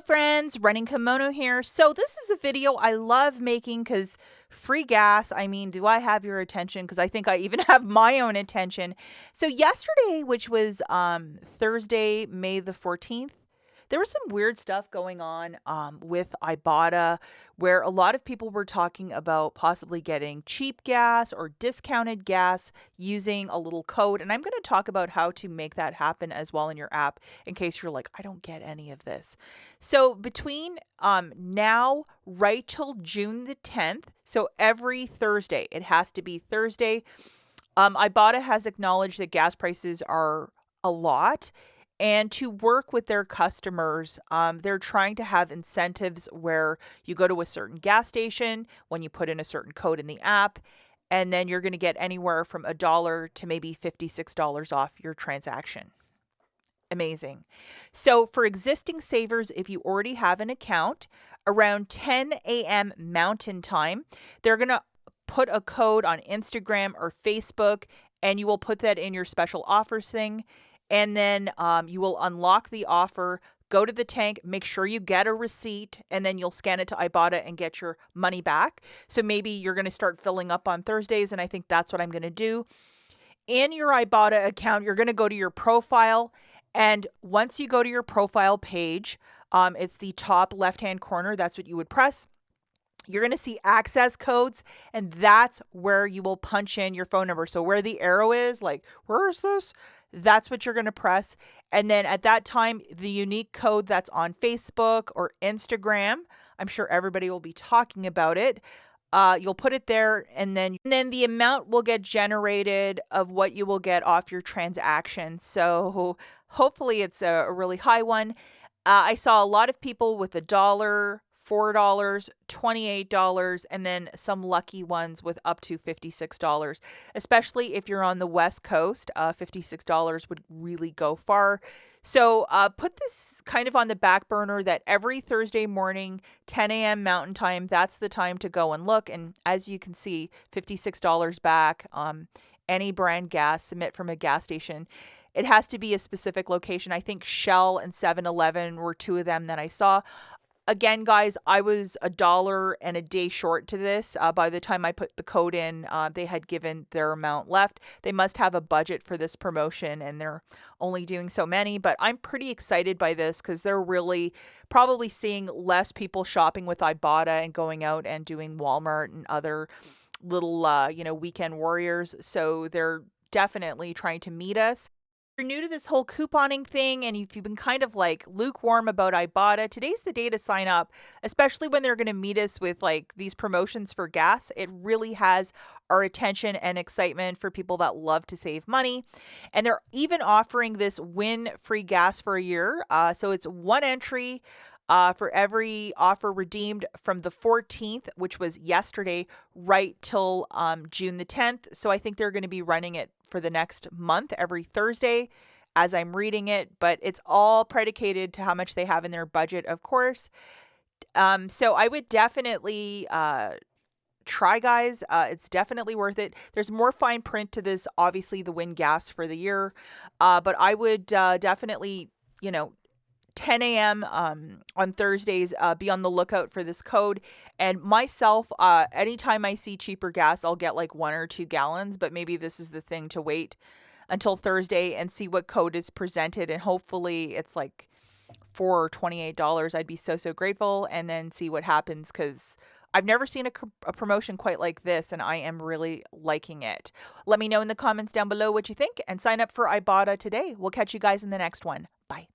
friends, Running Kimono here. So this is a video I love making because free gas. I mean, do I have your attention? Because I think I even have my own attention. So yesterday, which was Thursday, May the 14th, there was some weird stuff going on with IBOTTA, where a lot of people were talking about possibly getting cheap gas or discounted gas using a little code. And I'm going to talk about how to make that happen as well in your app in case you're like, I don't get any of this. So between now right till June the 10th, so every Thursday, it has to be Thursday, IBOTTA has acknowledged that gas prices are a lot. And to work with their customers, they're trying to have incentives where you go to a certain gas station when you put in a certain code in the app, and then you're going to get anywhere from $1 to maybe $56 off your transaction. Amazing. So for existing savers, if you already have an account, around 10 a.m. Mountain Time, they're going to put a code on Instagram or Facebook, and you will put that in your special offers thing. And then you will unlock the offer, go to the tank, make sure you get a receipt, and then you'll scan it to IBOTTA and get your money back. So maybe you're going to start filling up on Thursdays, and I think that's what I'm going to do. In your IBOTTA account, you're going to go to your profile, and once you go to your profile page, it's the top left-hand corner. That's what you would press. You're going to see access codes, and that's where you will punch in your phone number. So where the arrow is, like, where is this? That's what you're going to press. And then at that time, the unique code that's on Facebook or Instagram, I'm sure everybody will be talking about it. You'll put it there, and then the amount will get generated of what you will get off your transaction. So hopefully it's a really high one. I saw a lot of people with $1, $4, $28, and then some lucky ones with up to $56, especially if you're on the West Coast. $56 would really go far. So put this kind of on the back burner that every Thursday morning, 10 a.m. Mountain Time, that's the time to go and look. And as you can see, $56 back. Any brand gas, submit from a gas station. It has to be a specific location. I think Shell and 7-Eleven were two of them that I saw. Again, guys, I was $1 and a day short to this. By the time I put the code in, they had given their amount left. They must have a budget for this promotion, and they're only doing so many. But I'm pretty excited by this because they're really probably seeing less people shopping with IBOTTA and going out and doing Walmart and other little, weekend warriors. So they're definitely trying to meet us. If you're new to this whole couponing thing, and if you've been kind of like lukewarm about IBOTTA, today's the day to sign up, especially when they're going to meet us with like these promotions for gas. It really has our attention and excitement for people that love to save money. And they're even offering this win free gas for a year. So it's one entry for every offer redeemed from the 14th, which was yesterday, right till June the 10th. So I think they're going to be running it for the next month, every Thursday, as I'm reading it. But it's all predicated to how much they have in their budget, of course. So I would definitely try, guys. It's definitely worth it. There's more fine print to this, obviously, the win gas for the year. But I would definitely, 10 a.m. On Thursdays, be on the lookout for this code. And myself, anytime I see cheaper gas, I'll get like 1 or 2 gallons, but maybe this is the thing to wait until Thursday and see what code is presented. And hopefully it's like $4 or $28. I'd be so grateful, and then see what happens, because I've never seen a promotion quite like this, and I am really liking it. Let me know in the comments down below what you think, and sign up for IBOTTA today. We'll catch you guys in the next one. Bye.